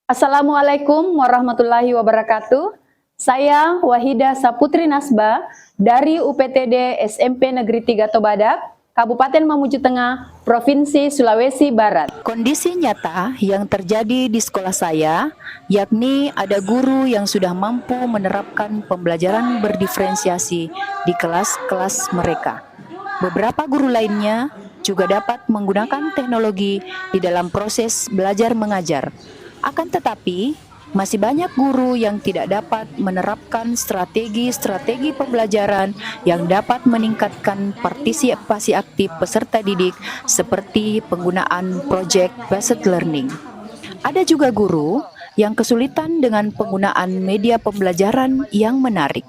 Assalamualaikum warahmatullahi wabarakatuh. Saya Wahida Saputri Nasba dari UPTD SMP Negeri 3 Tobadak, Kabupaten Mamuju Tengah, Provinsi Sulawesi Barat. Kondisi nyata yang terjadi di sekolah saya, yakni ada guru yang sudah mampu menerapkan pembelajaran berdiferensiasi di kelas-kelas mereka. Beberapa guru lainnya juga dapat menggunakan teknologi di dalam proses belajar mengajar. Akan tetapi, masih banyak guru yang tidak dapat menerapkan strategi-strategi pembelajaran yang dapat meningkatkan partisipasi aktif peserta didik seperti penggunaan project-based learning. Ada juga guru yang kesulitan dengan penggunaan media pembelajaran yang menarik.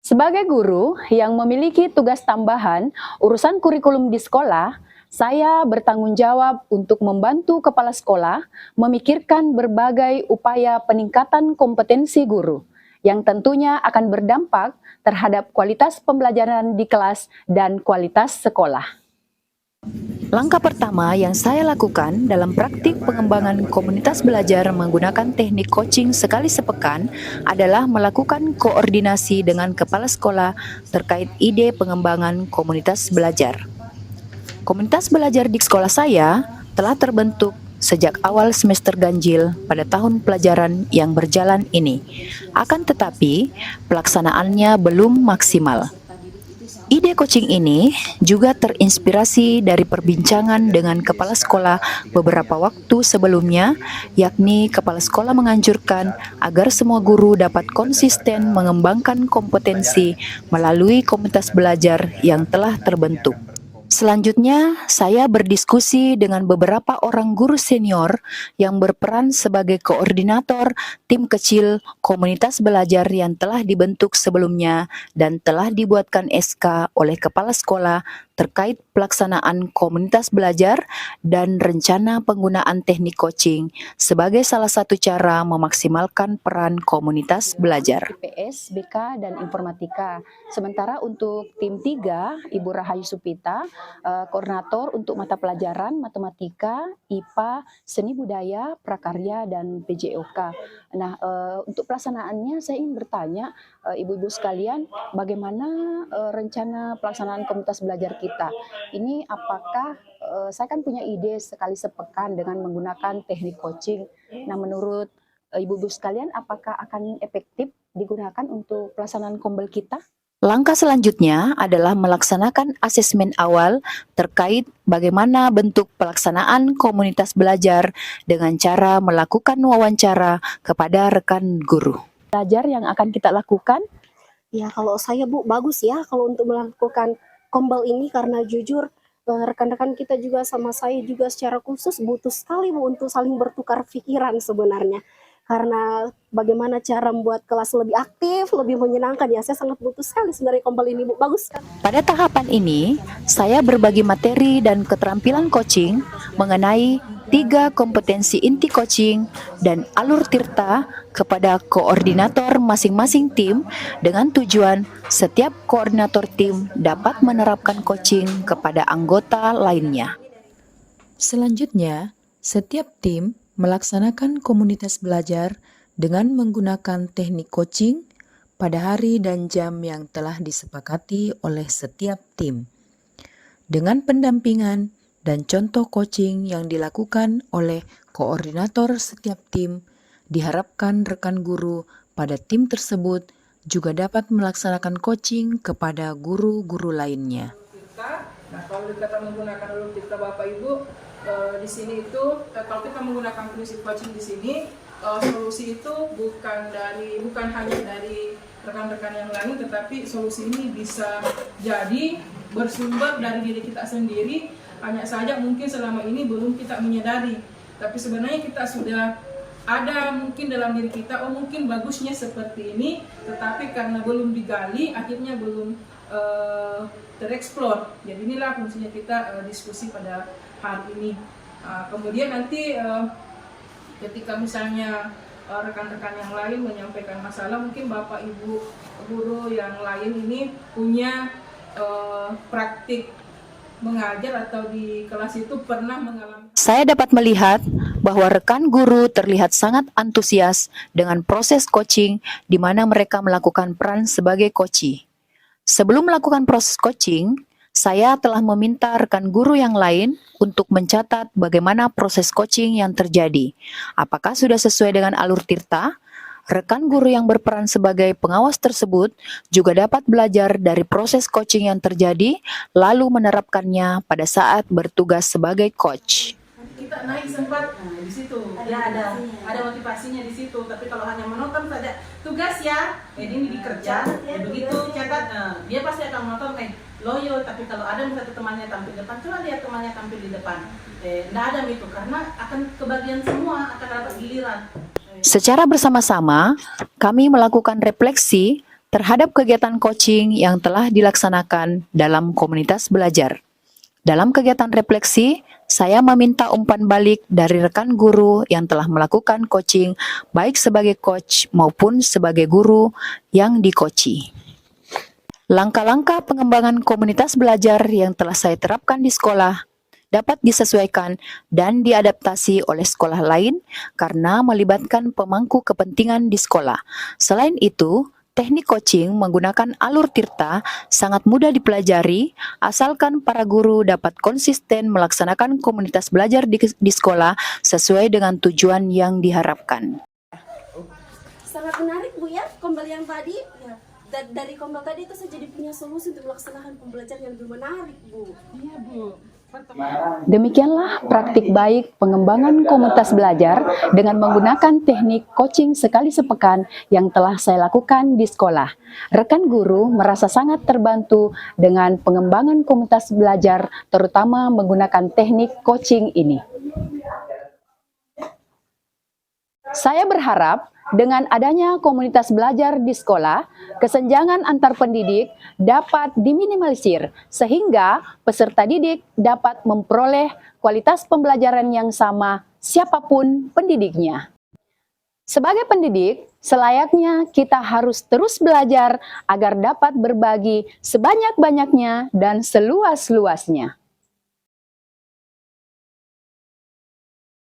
Sebagai guru yang memiliki tugas tambahan urusan kurikulum di sekolah, saya bertanggung jawab untuk membantu kepala sekolah memikirkan berbagai upaya peningkatan kompetensi guru yang tentunya akan berdampak terhadap kualitas pembelajaran di kelas dan kualitas sekolah. Langkah pertama yang saya lakukan dalam praktik pengembangan komunitas belajar menggunakan teknik coaching sekali sepekan adalah melakukan koordinasi dengan kepala sekolah terkait ide pengembangan komunitas belajar. Komunitas belajar di sekolah saya telah terbentuk sejak awal semester ganjil pada tahun pelajaran yang berjalan ini. Akan tetapi, pelaksanaannya belum maksimal. Ide coaching ini juga terinspirasi dari perbincangan dengan kepala sekolah beberapa waktu sebelumnya, yakni kepala sekolah menganjurkan agar semua guru dapat konsisten mengembangkan kompetensi melalui komunitas belajar yang telah terbentuk. Selanjutnya, saya berdiskusi dengan beberapa orang guru senior yang berperan sebagai koordinator tim kecil komunitas belajar yang telah dibentuk sebelumnya dan telah dibuatkan SK oleh kepala sekolah terkait pelaksanaan komunitas belajar dan rencana penggunaan teknik coaching sebagai salah satu cara memaksimalkan peran komunitas belajar. IPS, BK, dan Informatika. Sementara untuk tim 3, Ibu Rahayu Supita, koordinator untuk mata pelajaran Matematika, IPA, Seni Budaya, Prakarya, dan PJOK. Nah, untuk pelaksanaannya saya ingin bertanya, ibu-ibu sekalian, bagaimana rencana pelaksanaan komunitas belajar kita? Ini apakah, saya kan punya ide sekali sepekan dengan menggunakan teknik coaching. Nah, menurut ibu-ibu sekalian, apakah akan efektif digunakan untuk pelaksanaan kombel kita? Langkah selanjutnya adalah melaksanakan asesmen awal terkait bagaimana bentuk pelaksanaan komunitas belajar dengan cara melakukan wawancara kepada rekan guru. Belajar yang akan kita lakukan? Ya, kalau saya Bu, bagus ya kalau untuk melakukan kombel ini karena jujur rekan-rekan kita juga sama saya juga secara khusus butuh sekali Bu untuk saling bertukar pikiran sebenarnya. Karena bagaimana cara membuat kelas lebih aktif, lebih menyenangkan ya, saya sangat butuh sekali sebenarnya kombel ini Bu, bagus kan? Pada tahapan ini, saya berbagi materi dan keterampilan coaching mengenai 3 kompetensi inti coaching dan alur tirta kepada koordinator masing-masing tim dengan tujuan setiap koordinator tim dapat menerapkan coaching kepada anggota lainnya. Selanjutnya, setiap tim melaksanakan komunitas belajar dengan menggunakan teknik coaching pada hari dan jam yang telah disepakati oleh setiap tim. Dengan pendampingan dan contoh coaching yang dilakukan oleh koordinator setiap tim, diharapkan rekan guru pada tim tersebut juga dapat melaksanakan coaching kepada guru-guru lainnya. Nah, kalau kita menggunakan alur tirta Bapak Ibu, di sini itu kalau kita menggunakan prinsip coaching di sini, solusi itu bukan hanya dari rekan-rekan yang lain, tetapi solusi ini bisa jadi bersumber dari diri kita sendiri. Hanya saja mungkin selama ini belum kita menyadari, tapi sebenarnya kita sudah ada mungkin dalam diri kita, mungkin bagusnya seperti ini, tetapi karena belum digali, akhirnya belum tereksplor. Jadi inilah fungsinya kita diskusi pada hari ini. Kemudian nanti ketika misalnya rekan-rekan yang lain menyampaikan masalah, mungkin Bapak Ibu guru yang lain ini punya praktik mengajar atau di kelas itu pernah mengalami. Saya dapat melihat bahwa rekan guru terlihat sangat antusias dengan proses coaching di mana mereka melakukan peran sebagai coachee. Sebelum melakukan proses coaching, saya telah meminta rekan guru yang lain untuk mencatat bagaimana proses coaching yang terjadi. Apakah sudah sesuai dengan alur Tirta? Rekan guru yang berperan sebagai pengawas tersebut juga dapat belajar dari proses coaching yang terjadi, lalu menerapkannya pada saat bertugas sebagai coach. Kita naik sempat di situ, ada motivasinya di situ. Tapi kalau hanya menonton saja tugas ya, ini dikerja, begitu catat, dia pasti akan menonton loyo. Tapi kalau ada satu temannya tampil depan, coba lihat temannya tampil di depan. Tidak ada itu karena akan kebagian semua, akan dapat giliran. Secara bersama-sama, kami melakukan refleksi terhadap kegiatan coaching yang telah dilaksanakan dalam komunitas belajar. Dalam kegiatan refleksi, saya meminta umpan balik dari rekan guru yang telah melakukan coaching, baik sebagai coach maupun sebagai guru yang di-coachi. Langkah-langkah pengembangan komunitas belajar yang telah saya terapkan di sekolah dapat disesuaikan dan diadaptasi oleh sekolah lain karena melibatkan pemangku kepentingan di sekolah. Selain itu, teknik coaching menggunakan alur Tirta sangat mudah dipelajari asalkan para guru dapat konsisten melaksanakan komunitas belajar di sekolah sesuai dengan tujuan yang diharapkan. Sangat menarik Bu ya, kembali yang tadi. Ya. Dari kembali tadi itu saya jadi punya solusi untuk melaksanakan pembelajaran yang lebih menarik Bu. Iya Bu. Demikianlah praktik baik pengembangan komunitas belajar dengan menggunakan teknik coaching sekali sepekan yang telah saya lakukan di sekolah. Rekan guru merasa sangat terbantu dengan pengembangan komunitas belajar, terutama menggunakan teknik coaching ini. Saya berharap dengan adanya komunitas belajar di sekolah, kesenjangan antar pendidik dapat diminimalisir sehingga peserta didik dapat memperoleh kualitas pembelajaran yang sama siapapun pendidiknya. Sebagai pendidik, selayaknya kita harus terus belajar agar dapat berbagi sebanyak-banyaknya dan seluas-luasnya.